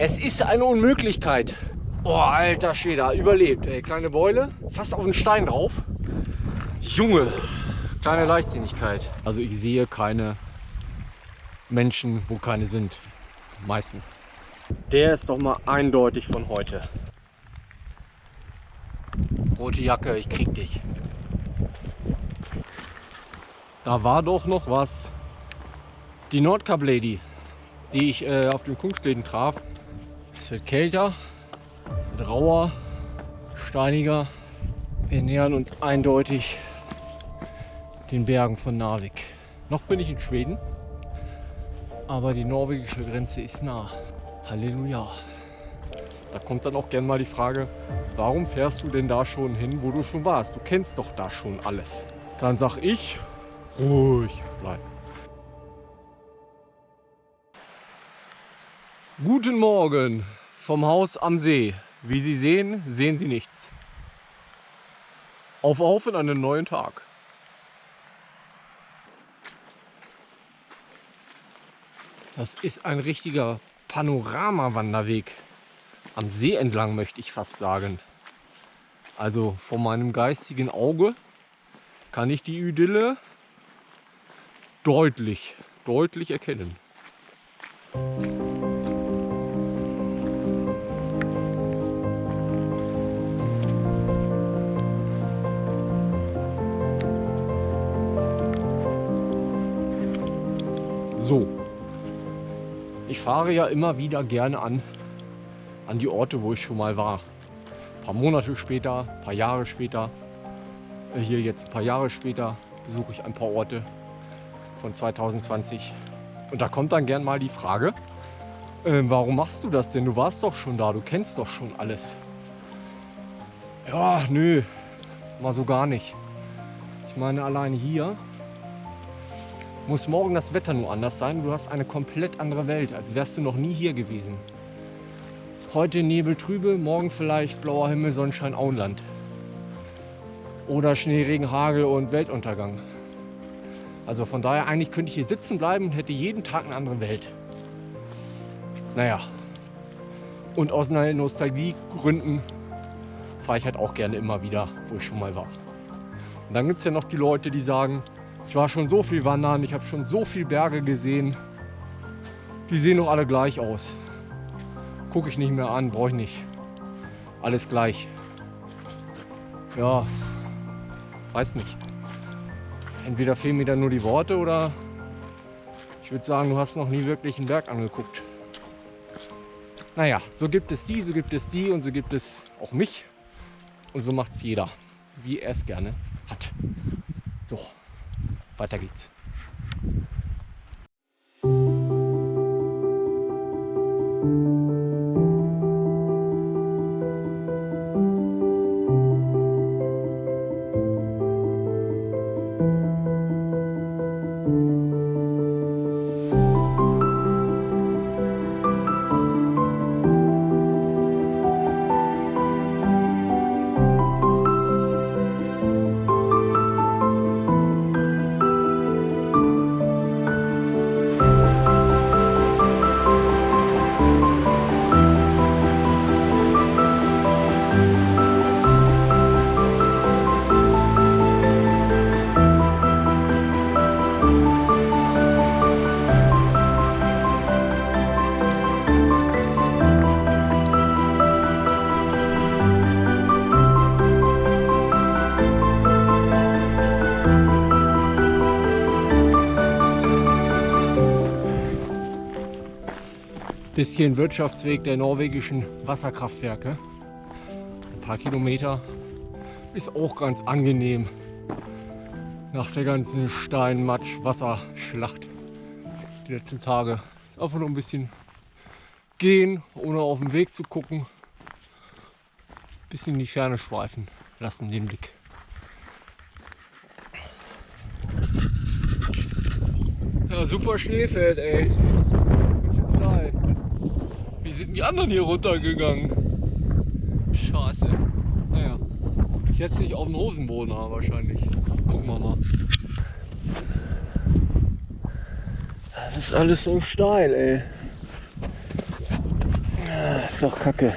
Es ist eine Unmöglichkeit. Oh, alter Schwede, überlebt. Ey, kleine Beule, fast auf den Stein drauf. Junge, kleine Leichtsinnigkeit. Also ich sehe keine Menschen, wo keine sind. Meistens. Der ist doch mal eindeutig von heute. Rote Jacke, ich krieg dich. Da war doch noch was. Die Nordkap Lady, die ich auf dem Kungsläden traf. Es wird kälter, es wird rauer, steiniger. Wir nähern uns eindeutig den Bergen von Narvik. Noch bin ich in Schweden, aber die norwegische Grenze ist nah. Halleluja. Da kommt dann auch gern mal die Frage, warum fährst du denn da schon hin, wo du schon warst? Du kennst doch da schon alles. Dann sag ich, ruhig bleiben. Guten Morgen vom Haus am See. Wie Sie sehen, sehen Sie nichts. Auf in einen neuen Tag. Das ist ein richtiger Panoramawanderweg. Am See entlang, möchte ich fast sagen. Also von meinem geistigen Auge kann ich die Idylle deutlich erkennen. So, ich fahre ja immer wieder gerne an die Orte, wo ich schon mal war. Ein paar Monate später, ein paar Jahre später, hier jetzt ein paar Jahre später besuche ich ein paar Orte von 2020. Und da kommt dann gern mal die Frage, warum machst du das denn? Du warst doch schon da, du kennst doch schon alles. Ja, nö, mal so gar nicht. Ich meine, alleine hier muss morgen das Wetter nur anders sein. Du hast eine komplett andere Welt, als wärst du noch nie hier gewesen. Heute Nebel, Trübe, morgen vielleicht blauer Himmel, Sonnenschein, Auenland. Oder Schnee, Regen, Hagel und Weltuntergang. Also von daher, eigentlich könnte ich hier sitzen bleiben und hätte jeden Tag eine andere Welt. Naja. Und aus Nostalgiegründen fahre ich halt auch gerne immer wieder, wo ich schon mal war. Und dann gibt es ja noch die Leute, die sagen, ich war schon so viel wandern, ich habe schon so viele Berge gesehen. Die sehen doch alle gleich aus. Gucke ich nicht mehr an, brauche ich nicht. Alles gleich. Ja, weiß nicht. Entweder fehlen mir dann nur die Worte oder ich würde sagen, du hast noch nie wirklich einen Berg angeguckt. Naja, so gibt es die und so gibt es auch mich. Und so macht es jeder, wie er es gerne hat. So, weiter geht's. Bisschen Wirtschaftsweg der norwegischen Wasserkraftwerke. Ein paar Kilometer. Ist auch ganz angenehm. Nach der ganzen Stein-, Matsch-, Wasserschlacht die letzten Tage. Einfach nur ein bisschen gehen, ohne auf den Weg zu gucken. Bisschen in die Ferne schweifen lassen den Blick. Ja, super Schneefeld, ey. Wie sind die anderen hier runtergegangen? Scheiße. Naja, jetzt nicht auf dem Hosenboden, aber wahrscheinlich. Gucken wir mal. Das ist alles so steil, ey. ist doch kacke.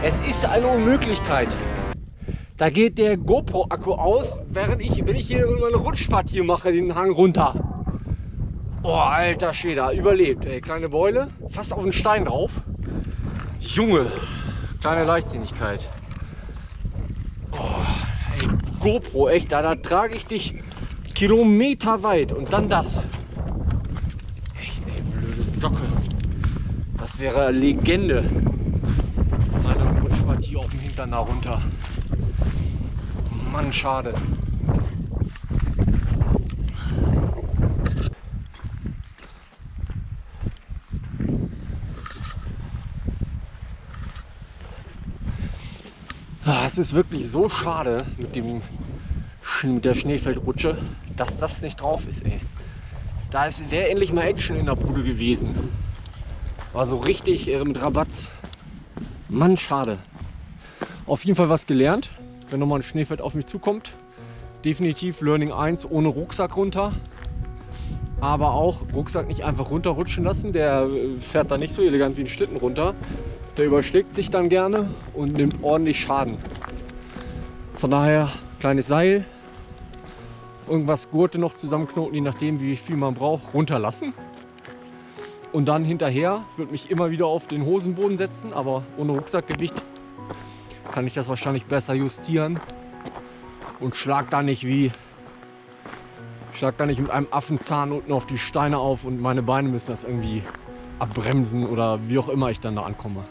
Es ist eine Unmöglichkeit. Da geht der GoPro-Akku aus, wenn ich hier über eine Rutschpartie mache, den Hang runter. Oh, alter Schwede, überlebt. Ey, kleine Beule, fast auf den Stein drauf. Junge, kleine Leichtsinnigkeit. Oh, ey, GoPro, echt, da trage ich dich kilometerweit und dann das. Echt, ey, blöde Socke. Das wäre Legende. Eine Rutschpartie auf dem Hintern da runter. Mann, schade. Es ist wirklich so schade mit der Schneefeldrutsche, dass das nicht drauf ist, ey. Da wäre endlich mal Action in der Bude gewesen. War so richtig mit Rabatz. Mann, schade. Auf jeden Fall was gelernt. Wenn nochmal ein Schneefeld auf mich zukommt, definitiv Learning 1 ohne Rucksack runter. Aber auch Rucksack nicht einfach runterrutschen lassen. Der fährt da nicht so elegant wie ein Schlitten runter. Der überschlägt sich dann gerne und nimmt ordentlich Schaden. Von daher kleines Seil, irgendwas Gurte noch zusammenknoten, je nachdem wie viel man braucht, runterlassen. Und dann hinterher würde mich immer wieder auf den Hosenboden setzen, aber ohne Rucksackgewicht kann ich das wahrscheinlich besser justieren und schlag da nicht mit einem Affenzahn unten auf die Steine auf und meine Beine müssen das irgendwie abbremsen oder wie auch immer ich dann da ankomme.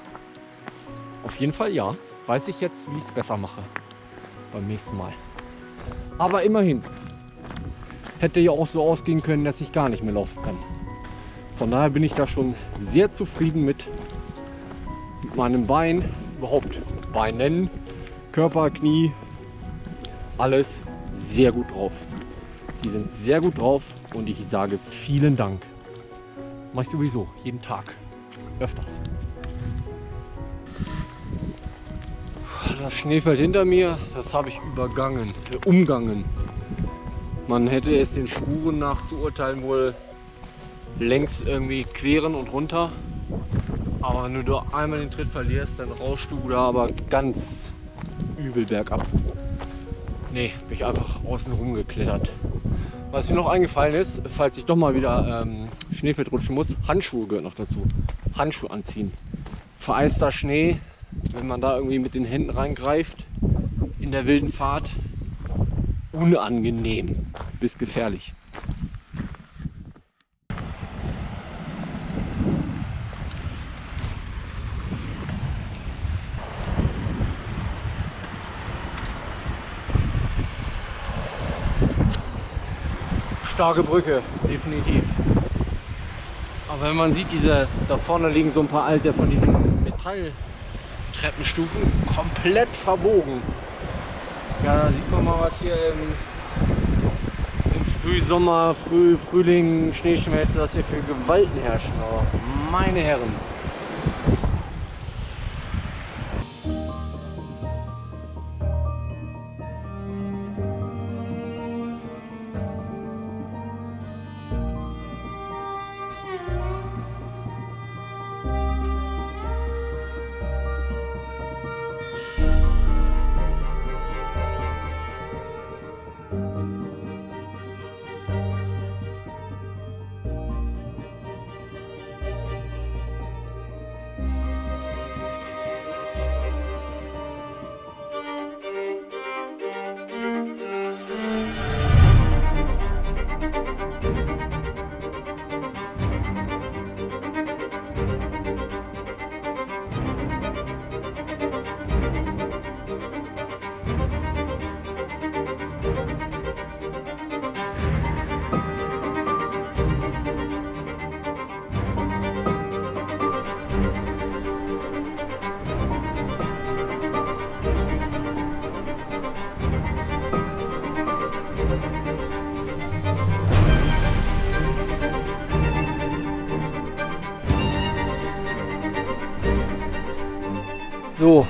Auf jeden Fall ja, weiß ich jetzt, wie ich es besser mache beim nächsten Mal. Aber immerhin, hätte ja auch so ausgehen können, dass ich gar nicht mehr laufen kann. Von daher bin ich da schon sehr zufrieden mit meinem Bein, überhaupt Beinen, Körper, Knie, alles sehr gut drauf. Die sind sehr gut drauf und ich sage vielen Dank. Mach ich sowieso, jeden Tag, öfters. Das Schneefeld hinter mir, das habe ich umgangen. Man hätte es den Spuren nach zu urteilen wohl längs irgendwie queren und runter. Aber wenn du einmal den Tritt verlierst, dann rauschst du da aber ganz übel bergab. Nee, bin ich einfach außen rum geklettert. Was mir noch eingefallen ist, falls ich doch mal wieder Schneefeld rutschen muss, Handschuhe gehört noch dazu. Handschuhe anziehen. Vereister Schnee, wenn man da irgendwie mit den Händen reingreift, in der wilden Fahrt, unangenehm bis gefährlich. Starke Brücke, definitiv. Aber wenn man sieht, da vorne liegen so ein paar alte von diesen Metalltreppenstufen, komplett verbogen. Ja, da sieht man mal, was hier im Frühsommer, Frühling, Schneeschmelze, was hier für Gewalten herrschen. Aber meine Herren. So,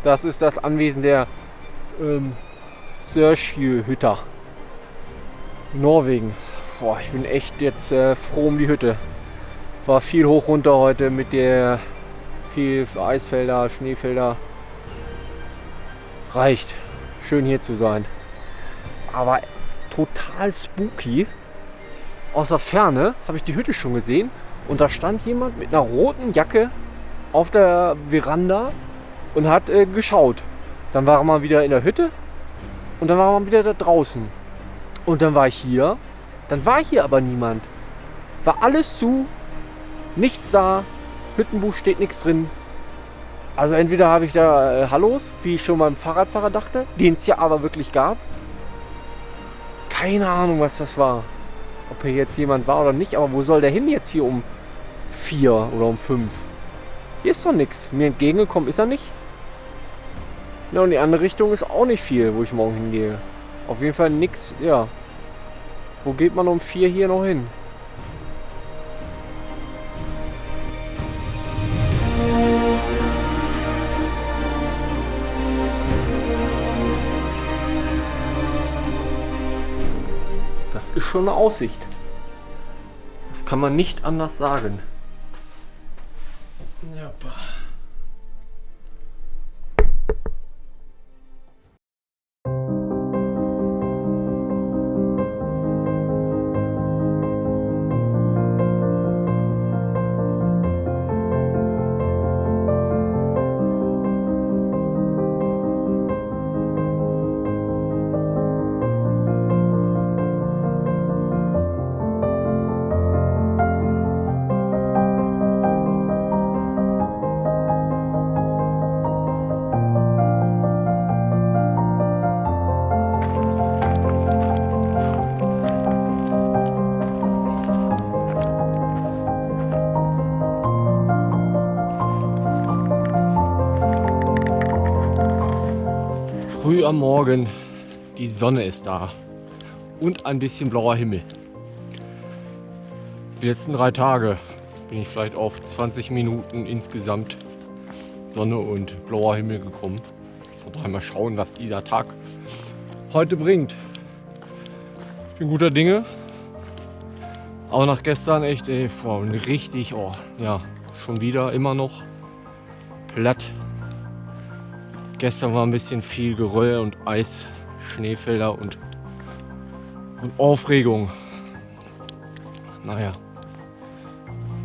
das ist das Anwesen der Sörskjøhütta. Norwegen. Boah, ich bin echt jetzt froh um die Hütte. War viel hoch runter heute mit der viel Eisfelder, Schneefelder. Reicht. Schön hier zu sein. Aber total spooky. Aus der Ferne habe ich die Hütte schon gesehen und da stand jemand mit einer roten Jacke auf der Veranda und hat geschaut. Dann war er mal wieder in der Hütte und dann war er mal wieder da draußen. Und dann war ich hier. Dann war hier aber niemand. War alles zu, nichts da, Hüttenbuch steht nichts drin. Also entweder habe ich da Hallos, wie ich schon beim Fahrradfahrer dachte, den es ja aber wirklich gab. Keine Ahnung, was das war. Ob hier jetzt jemand war oder nicht, aber wo soll der hin jetzt hier um 4 oder um 5? Hier ist doch nichts. Mir entgegengekommen ist er nicht. Ja, und die andere Richtung ist auch nicht viel, wo ich morgen hingehe. Auf jeden Fall nichts, ja. Wo geht man um 4 hier noch hin? Das ist schon eine Aussicht. Das kann man nicht anders sagen. Ja. Früh am Morgen, die Sonne ist da und ein bisschen blauer Himmel. Die letzten 3 Tage bin ich vielleicht auf 20 Minuten insgesamt Sonne und blauer Himmel gekommen. Von daher mal schauen, was dieser Tag heute bringt. Ich bin guter Dinge. Aber nach gestern echt, richtig, ja, schon wieder immer noch platt. Gestern war ein bisschen viel Geröll und Eis, Schneefelder und Aufregung. Naja,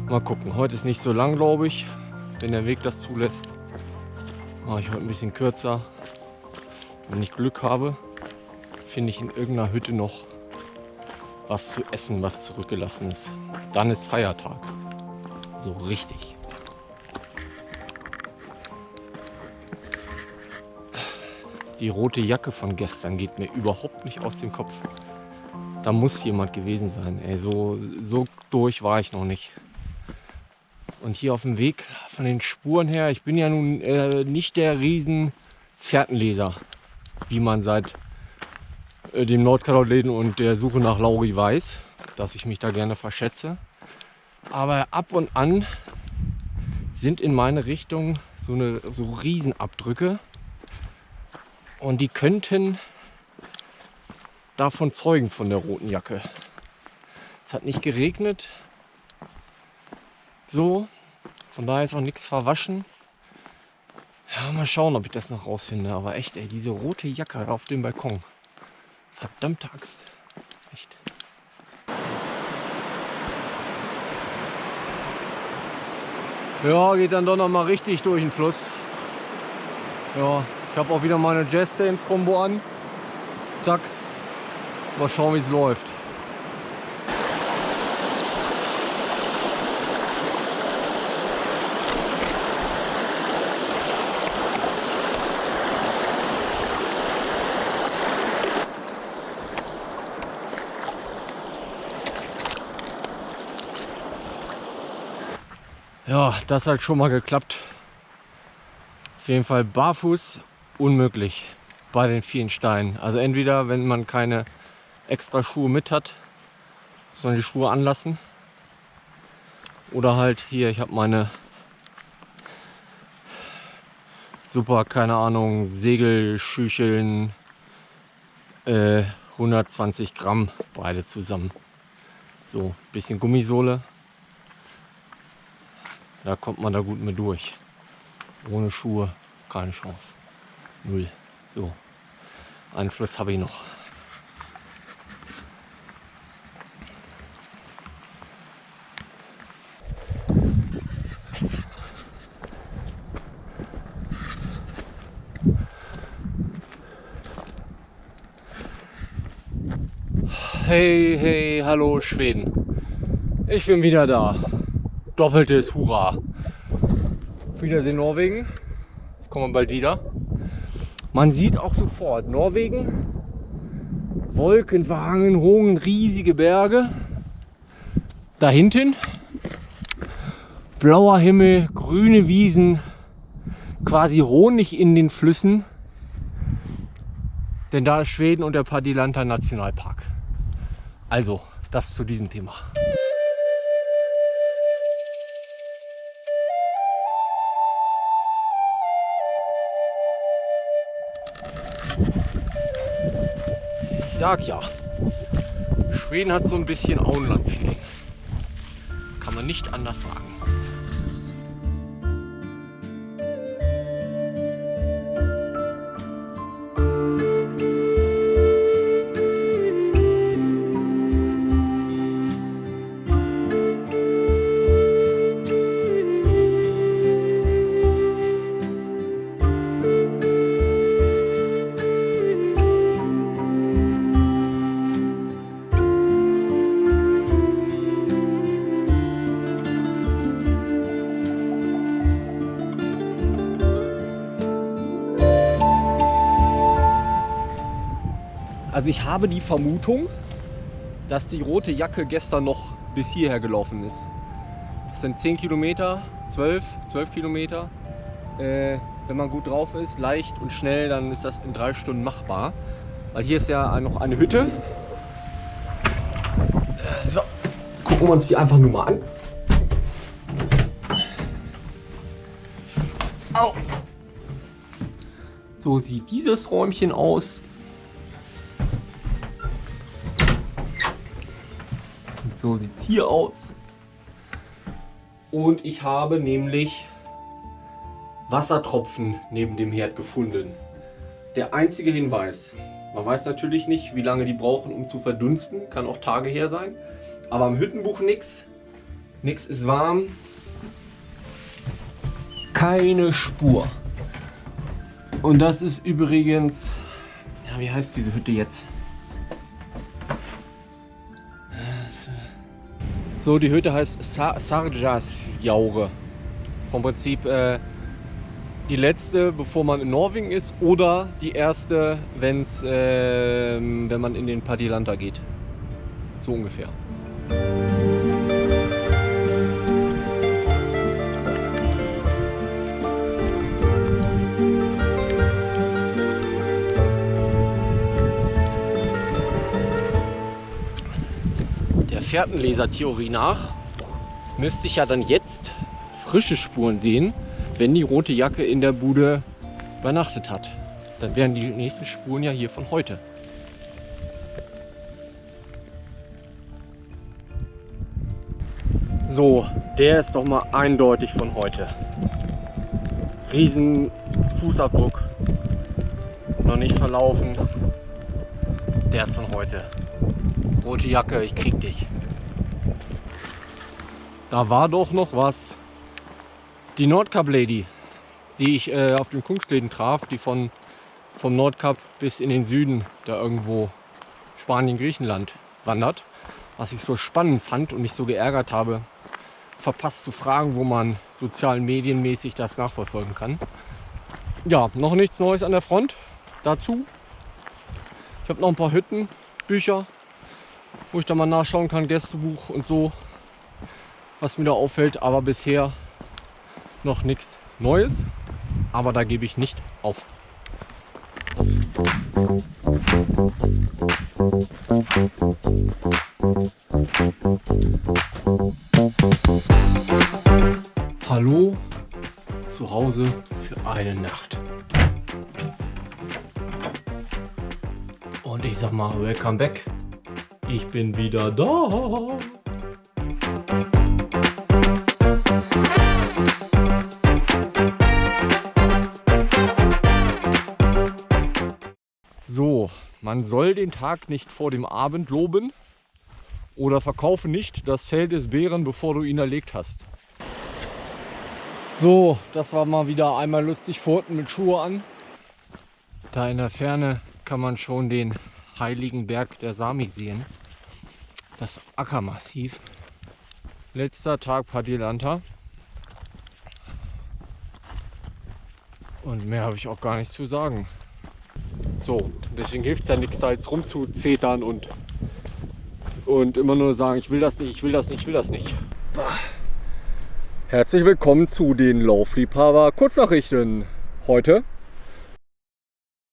mal gucken. Heute ist nicht so lang, glaube ich, wenn der Weg das zulässt. Mache ich heute ein bisschen kürzer. Wenn ich Glück habe, finde ich in irgendeiner Hütte noch was zu essen, was zurückgelassen ist. Dann ist Feiertag. So richtig. Die rote Jacke von gestern geht mir überhaupt nicht aus dem Kopf. Da muss jemand gewesen sein. Ey, so durch war ich noch nicht. Und hier auf dem Weg von den Spuren her, ich bin ja nun nicht der riesen Fährtenleser, wie man seit dem Nordkalottläden und der Suche nach Lauri weiß, dass ich mich da gerne verschätze. Aber ab und an sind in meine Richtung so Riesenabdrücke. Und die könnten davon zeugen, von der roten Jacke. Es hat nicht geregnet. So, von daher ist auch nichts verwaschen. Ja, mal schauen, ob ich das noch rausfinde. Aber echt, ey, diese rote Jacke auf dem Balkon. Verdammte Axt. Echt. Ja, geht dann doch noch mal richtig durch den Fluss. Ja. Ich habe auch wieder meine Jazz Dance Combo an. Zack. Mal schauen, wie es läuft. Ja, das hat schon mal geklappt. Auf jeden Fall barfuß. Unmöglich bei den vielen Steinen. Also entweder, wenn man keine extra Schuhe mit hat, muss man die Schuhe anlassen. Oder halt hier, ich habe Super, keine Ahnung, Segelschücheln, 120 Gramm beide zusammen. So, bisschen Gummisohle. Da kommt man da gut mit durch. Ohne Schuhe keine Chance. Null. So, einen Fluss habe ich noch. Hey, hey, hallo Schweden. Ich bin wieder da. Doppeltes Hurra. Wiedersehen Norwegen. Ich komme bald wieder. Man sieht auch sofort Norwegen. Wolkenwagen, hohen, riesige Berge. Da hinten blauer Himmel, grüne Wiesen, quasi Honig in den Flüssen. Denn da ist Schweden und der Padjelanta Nationalpark. Also, das zu diesem Thema. Ich sag ja, Schweden hat so ein bisschen Auenland-Feeling. Kann man nicht anders sagen. Also ich habe die Vermutung, dass die rote Jacke gestern noch bis hierher gelaufen ist. Das sind 10 Kilometer, 12 Kilometer. Wenn man gut drauf ist, leicht und schnell, dann ist das in 3 Stunden machbar. Weil hier ist ja noch eine Hütte. So, gucken wir uns die einfach nur mal an. Au. So sieht dieses Räumchen aus. So sieht es hier aus. Und ich habe nämlich Wassertropfen neben dem Herd gefunden. Der einzige Hinweis. Man weiß natürlich nicht, wie lange die brauchen, um zu verdunsten. Kann auch Tage her sein. Aber im Hüttenbuch nichts. Nichts ist warm. Keine Spur. Und das ist übrigens... Ja, wie heißt diese Hütte jetzt? So, die Hütte heißt Sargasjaure. Vom Prinzip die letzte, bevor man in Norwegen ist, oder die erste, wenn man in den Padjelanta geht. So ungefähr. Fährtenlesertheorie nach müsste ich ja dann jetzt frische Spuren sehen, wenn die rote Jacke in der Bude übernachtet hat. Dann wären die nächsten Spuren ja hier von heute. So, der ist doch mal eindeutig von heute. Riesen Fußabdruck, noch nicht verlaufen. Der ist von heute. Rote Jacke, ich krieg dich. Da war doch noch was. Die Nordkap Lady, die ich auf dem Kungsleden traf, die vom Nordkap bis in den Süden, da irgendwo Spanien, Griechenland wandert. Was ich so spannend fand und mich so geärgert habe, verpasst zu fragen, wo man sozialen medienmäßig das nachverfolgen kann. Ja, noch nichts Neues an der Front dazu. Ich habe noch ein paar Hütten, Bücher, wo ich da mal nachschauen kann, Gästebuch und so, was mir da auffällt, aber bisher noch nichts Neues, aber da gebe ich nicht auf. Hallo, zu Hause für eine Nacht. Und ich sag mal, welcome back. Ich bin wieder da. So, man soll den Tag nicht vor dem Abend loben oder verkaufe nicht das Fell des Bären, bevor du ihn erlegt hast. So, das war mal wieder einmal lustig Furten mit Schuhe an. Da in der Ferne kann man schon den heiligen Berg der Sami sehen. Das Ackermassiv. Letzter Tag Padjelanta. Und mehr habe ich auch gar nicht zu sagen. So, deswegen hilft es ja nichts, da jetzt rumzuzetern und immer nur sagen, ich will das nicht, ich will das nicht, ich will das nicht. Herzlich willkommen zu den Laufliebhaber Kurznachrichten. Heute